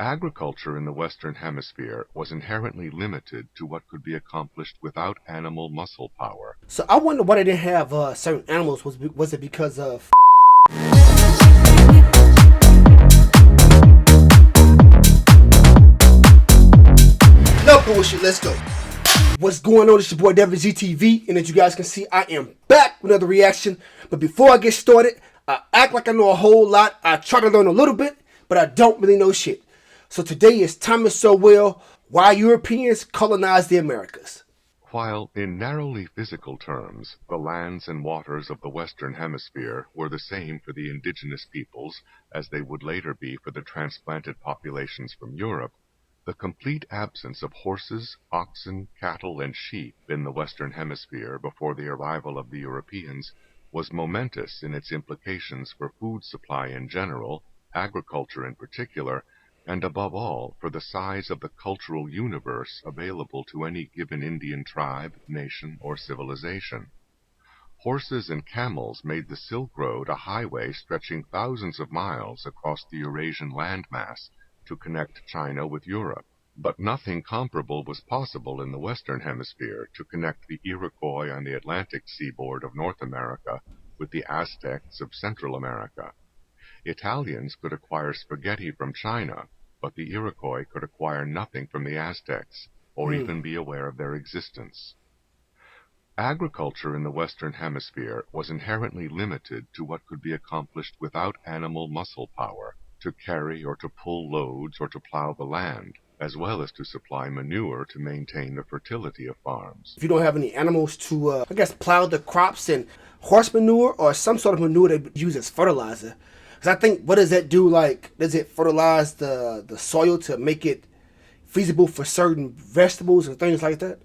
Agriculture in the Western Hemisphere was inherently limited to what could be accomplished without animal muscle power. So I wonder why they didn't have certain animals. Was it because of? No bullshit. Let's go. What's going on? It's your boy Devin GTV, and as you guys can see, I am back with another reaction. But before I get started, I act like I know a whole lot. I try to learn a little bit, but I don't really know shit. So today is Thomas Sowell, Why Europeans Colonized the Americas. While in narrowly physical terms, the lands and waters of the Western Hemisphere were the same for the indigenous peoples as they would later be for the transplanted populations from Europe, the complete absence of horses, oxen, cattle, and sheep in the Western Hemisphere before the arrival of the Europeans was momentous in its implications for food supply in general, agriculture in particular, and above all for the size of the cultural universe available to any given Indian tribe, nation, or civilization. Horses and camels made the Silk Road a highway stretching thousands of miles across the Eurasian landmass to connect China with Europe. But nothing comparable was possible in the Western Hemisphere to connect the Iroquois on the Atlantic seaboard of North America with the Aztecs of Central America. Italians could acquire spaghetti from China, but the Iroquois could acquire nothing from the Aztecs, or even be aware of their existence. Agriculture in the Western Hemisphere was inherently limited to what could be accomplished without animal muscle power, to carry or to pull loads or to plow the land, as well as to supply manure to maintain the fertility of farms. If you don't have any animals to, plow the crops, and horse manure or some sort of manure they use as fertilizer. Because I think, what does that do? Like, does it fertilize the soil to make it feasible for certain vegetables and things like that?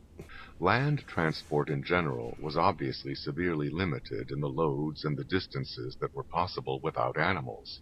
Land transport in general was obviously severely limited in the loads and the distances that were possible without animals.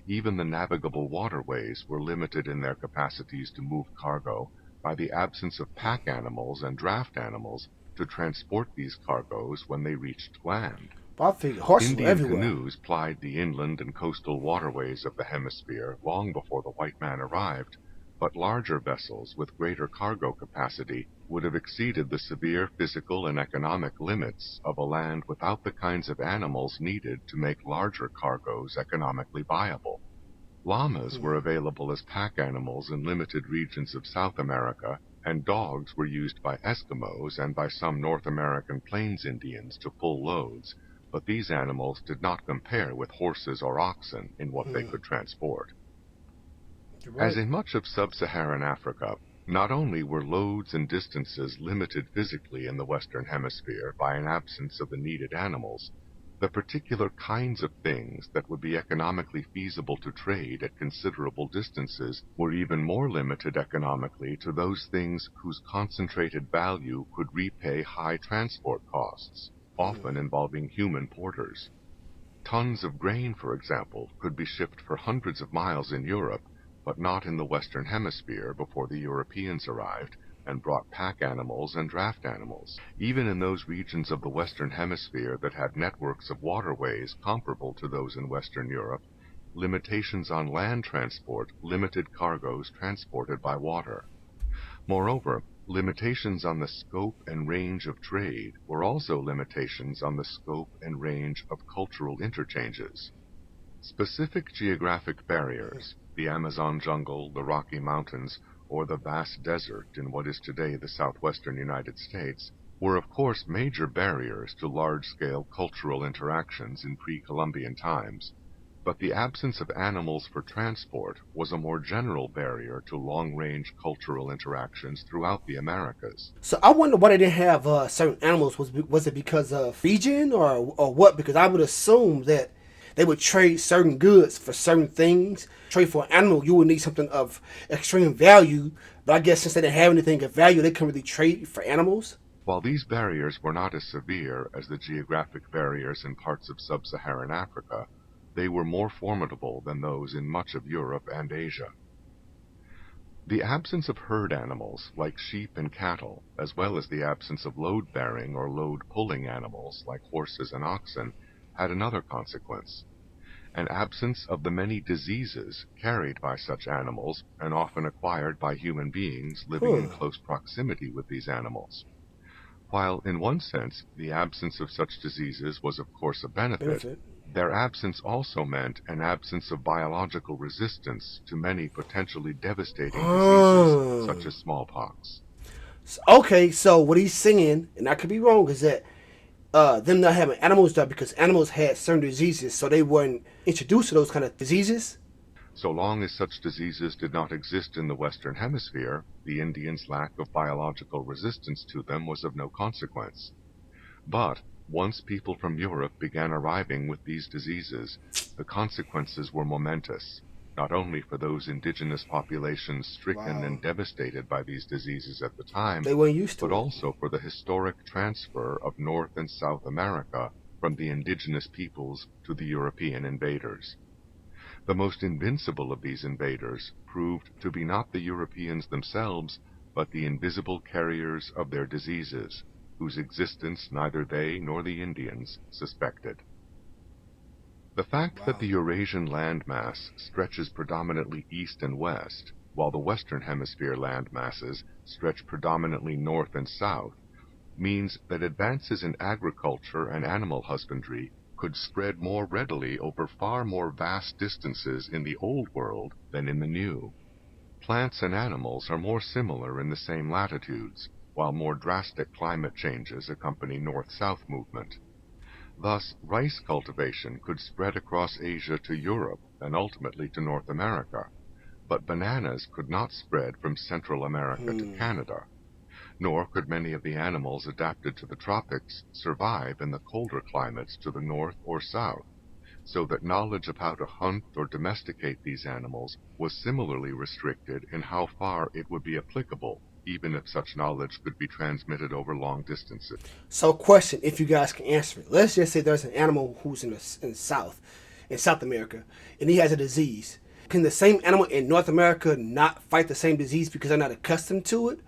Even the navigable waterways were limited in their capacities to move cargo by the absence of pack animals and draft animals to transport these cargoes when they reached land. I figure horses were Indian everywhere. canoes plied the inland and coastal waterways of the hemisphere long before the white man arrived, but larger vessels with greater cargo capacity would have exceeded the severe physical and economic limits of a land without the kinds of animals needed to make larger cargoes economically viable. Llamas were available as pack animals in limited regions of South America, and dogs were used by Eskimos and by some North American Plains Indians to pull loads, but these animals did not compare with horses or oxen in what they could transport. Right. As in much of sub-Saharan Africa, not only were loads and distances limited physically in the Western Hemisphere by an absence of the needed animals, the particular kinds of things that would be economically feasible to trade at considerable distances were even more limited economically to those things whose concentrated value could repay high transport costs, often involving human porters. Tons of grain, for example, could be shipped for hundreds of miles in Europe, but not in the Western Hemisphere before the Europeans arrived and brought pack animals and draft animals. Even in those regions of the Western Hemisphere that had networks of waterways comparable to those in Western Europe, limitations on land transport limited cargoes transported by water. Moreover, limitations on the scope and range of trade were also limitations on the scope and range of cultural interchanges. Specific geographic barriers, the Amazon jungle, the Rocky Mountains, or the vast desert in what is today the southwestern United States, were of course major barriers to large-scale cultural interactions in pre-Columbian times, but the absence of animals for transport was a more general barrier to long-range cultural interactions throughout the Americas. So I wonder why they didn't have certain animals. Was it because of region or what? Because I would assume that they would trade certain goods for certain things. Trade for an animal, you would need something of extreme value. But I guess since they didn't have anything of value, they couldn't really trade for animals. While these barriers were not as severe as the geographic barriers in parts of sub-Saharan Africa, they were more formidable than those in much of Europe and Asia. The absence of herd animals, like sheep and cattle, as well as the absence of load-bearing or load-pulling animals, like horses and oxen, had another consequence. an absence of the many diseases carried by such animals and often acquired by human beings living in close proximity with these animals. While, in one sense, the absence of such diseases was of course a benefit, their absence also meant an absence of biological resistance to many potentially devastating diseases, such as smallpox. Okay, so what he's saying, and I could be wrong, is that them not having animals died because animals had certain diseases, so they weren't introduced to those kind of diseases. So long as such diseases did not exist in the Western Hemisphere, the Indians' lack of biological resistance to them was of no consequence. But once people from Europe began arriving with these diseases, the consequences were momentous, not only for those indigenous populations stricken and devastated by these diseases at the time, They weren't used to but it. also for the historic transfer of North and South America from the indigenous peoples to the European invaders. The most invincible of these invaders proved to be not the Europeans themselves, but the invisible carriers of their diseases, whose existence neither they nor the Indians suspected. The fact that the Eurasian landmass stretches predominantly east and west, while the Western Hemisphere land masses stretch predominantly north and south, means that advances in agriculture and animal husbandry could spread more readily over far more vast distances in the Old World than in the New. Plants and animals are more similar in the same latitudes, while more drastic climate changes accompany north-south movement. Thus, rice cultivation could spread across Asia to Europe and ultimately to North America, but bananas could not spread from Central America to Canada, nor could many of the animals adapted to the tropics survive in the colder climates to the north or south, so that knowledge of how to hunt or domesticate these animals was similarly restricted in how far it would be applicable, even if such knowledge could be transmitted over long distances. So, question, if you guys can answer it. Let's just say there's an animal who's in South America, and he has a disease. Can the same animal in North America not fight the same disease because they're not accustomed to it?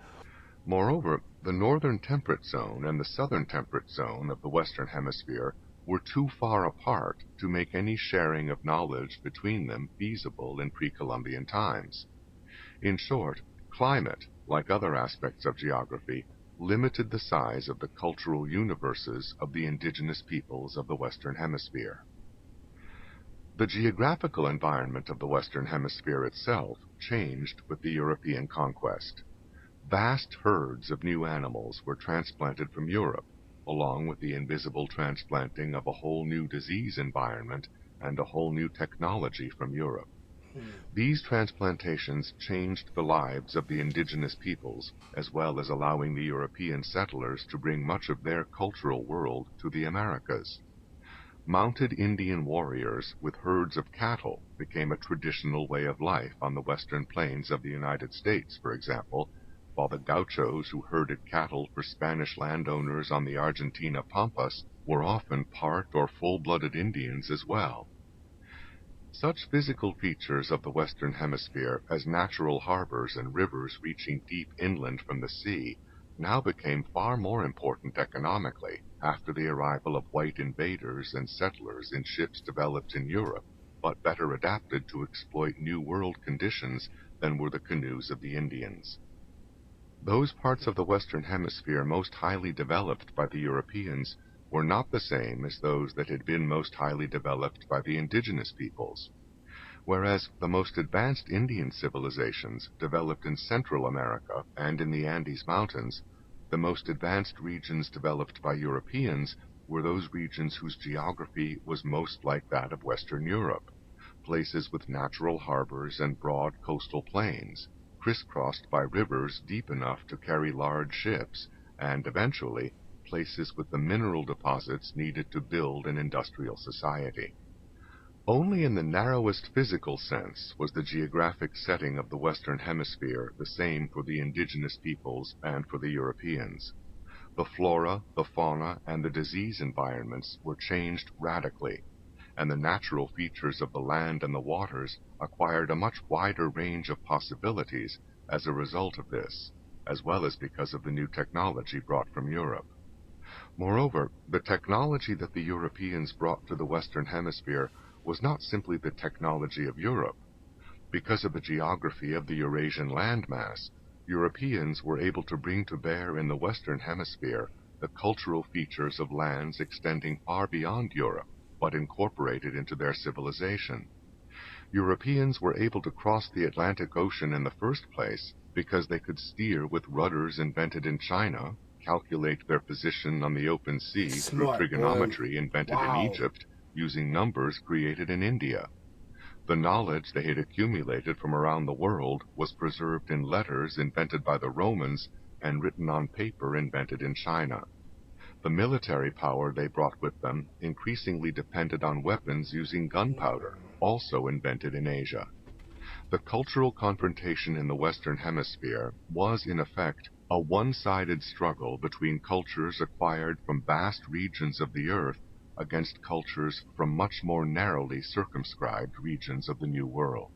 Moreover, the northern temperate zone and the southern temperate zone of the Western Hemisphere were too far apart to make any sharing of knowledge between them feasible in pre-Columbian times. In short, climate, like other aspects of geography, limited the size of the cultural universes of the indigenous peoples of the Western Hemisphere. The geographical environment of the Western Hemisphere itself changed with the European conquest. Vast herds of new animals were transplanted from Europe, along with the invisible transplanting of a whole new disease environment and a whole new technology from Europe. These transplantations changed the lives of the indigenous peoples, as well as allowing the European settlers to bring much of their cultural world to the Americas. Mounted Indian warriors with herds of cattle became a traditional way of life on the western plains of the United States, for example, while the gauchos who herded cattle for Spanish landowners on the Argentina pampas were often part or full-blooded Indians as well. Such physical features of the Western Hemisphere as natural harbors and rivers reaching deep inland from the sea now became far more important economically after the arrival of white invaders and settlers in ships developed in Europe, but better adapted to exploit New World conditions than were the canoes of the Indians. Those parts of the Western Hemisphere most highly developed by the Europeans were not the same as those that had been most highly developed by the indigenous peoples. Whereas the most advanced Indian civilizations developed in Central America and in the Andes Mountains, the most advanced regions developed by Europeans were those regions whose geography was most like that of Western Europe, places with natural harbors and broad coastal plains, crisscrossed by rivers deep enough to carry large ships, and eventually places with the mineral deposits needed to build an industrial society. Only in the narrowest physical sense was the geographic setting of the Western Hemisphere the same for the indigenous peoples and for the Europeans. The flora, the fauna, and the disease environments were changed radically, and the natural features of the land and the waters acquired a much wider range of possibilities as a result of this, as well as because of the new technology brought from Europe. Moreover, the technology that the Europeans brought to the Western Hemisphere was not simply the technology of Europe. Because of the geography of the Eurasian landmass, Europeans were able to bring to bear in the Western Hemisphere the cultural features of lands extending far beyond Europe, but incorporated into their civilization. Europeans were able to cross the Atlantic Ocean in the first place because they could steer with rudders invented in China, calculate their position on the open sea through Smart, boy. trigonometry invented in Wow. Egypt, using numbers created in India. The knowledge they had accumulated from around the world was preserved in letters invented by the Romans and written on paper invented in China. The military power they brought with them increasingly depended on weapons using gunpowder, also invented in Asia. The cultural confrontation in the Western Hemisphere was, in effect, a one-sided struggle between cultures acquired from vast regions of the Earth against cultures from much more narrowly circumscribed regions of the New World.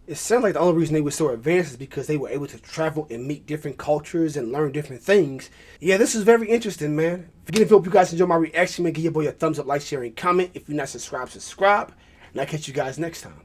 It sounds like the only reason they were so advanced is because they were able to travel and meet different cultures and learn different things. Yeah, this is very interesting, man. Forget if you guys enjoy my reaction, man, give your boy a thumbs up, like, share, and comment. If you're not subscribed, subscribe. And I'll catch you guys next time.